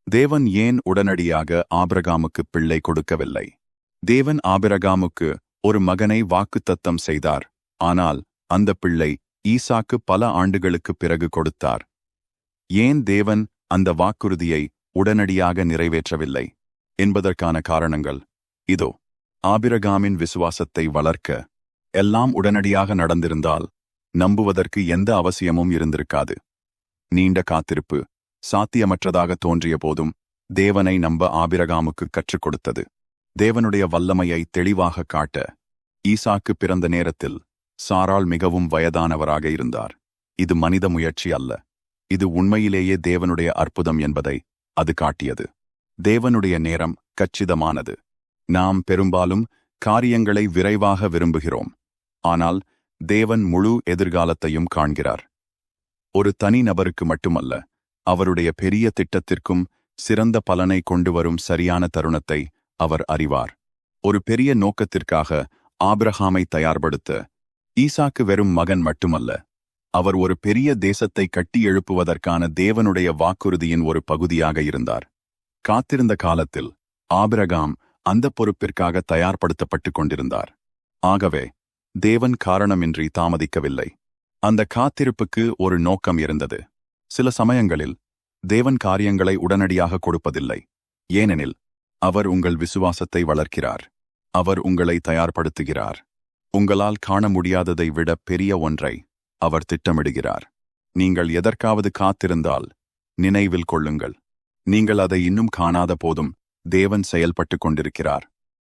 தேவன் ஏன் உடனடியாக ஆபிரகாமுக்கு பிள்ளை கொடுக்கவில்லை? தேவன் ஆபிரகாமுக்கு ஒரு மகனை வாக்குத்தத்தம் செய்தார். ஆனால் அந்த பிள்ளை ஈசாக்கு பல ஆண்டுகளுக்குப் பிறகு கொடுத்தார். ஏன் தேவன் அந்த வாக்குறுதியை உடனடியாக நிறைவேற்றவில்லை என்பதற்கான காரணங்கள் இதோ. ஆபிரகாமின் விசுவாசத்தை வளர்க்க எல்லாம் உடனடியாக நடந்திருந்தால் நம்புவதற்கு எந்த அவசியமும் இருந்திருக்காது. நீண்ட காத்திருப்பு சாத்தியமற்றதாக தோன்றிய போதும் தேவனை நம்ப ஆபிரகாமுக்கு கற்றுக் கொடுத்தது. தேவனுடைய வல்லமையை தெளிவாக காட்ட ஈசாக்கு பிறந்த நேரத்தில் சாராள் மிகவும் வயதானவராக இருந்தார். இது மனித முயற்சி அல்ல, இது உண்மையிலேயே தேவனுடைய அற்புதம் என்பதை அது காட்டியது. தேவனுடைய நேரம் கச்சிதமானது. நாம் பெரும்பாலும் காரியங்களை விரைவாக விரும்புகிறோம், ஆனால் தேவன் முழு எதிர்காலத்தையும் காண்கிறார். ஒரு தனி நபருக்கு மட்டுமல்ல, அவருடைய பெரிய திட்டத்திற்கும் சிறந்த பலனை கொண்டு வரும் சரியான தருணத்தை அவர் அறிவார். ஒரு பெரிய நோக்கத்திற்காக ஆபிரகாமை தயார்படுத்த ஈசாக்கு வெறும் மகன் மட்டுமல்ல, அவர் ஒரு பெரிய தேசத்தை கட்டி எழுப்புவதற்கான தேவனுடைய வாக்குறுதியின் ஒரு பகுதியாக இருந்தார். காத்திருந்த காலத்தில் ஆபிரகாம் அந்த பொறுப்பிற்காக தயார்படுத்தப்பட்டு கொண்டிருந்தார். ஆகவே தேவன் காரணமின்றி தாமதிக்கவில்லை. அந்த காத்திருப்புக்கு ஒரு நோக்கம் இருந்தது. சில சமயங்களில் தேவன் காரியங்களை உடனடியாக கொடுப்பதில்லை, ஏனெனில் அவர் உங்கள் விசுவாசத்தை வளர்க்கிறார். அவர் உங்களை தயார்படுத்துகிறார். உங்களால் காண முடியாததை விட பெரிய ஒன்றை அவர் திட்டமிடுகிறார். நீங்கள் எதற்காவது காத்திருந்தால் நினைவில் கொள்ளுங்கள், நீங்கள் அதை இன்னும் காணாத போதும் தேவன் செயல்பட்டுக் கொண்டிருக்கிறார்.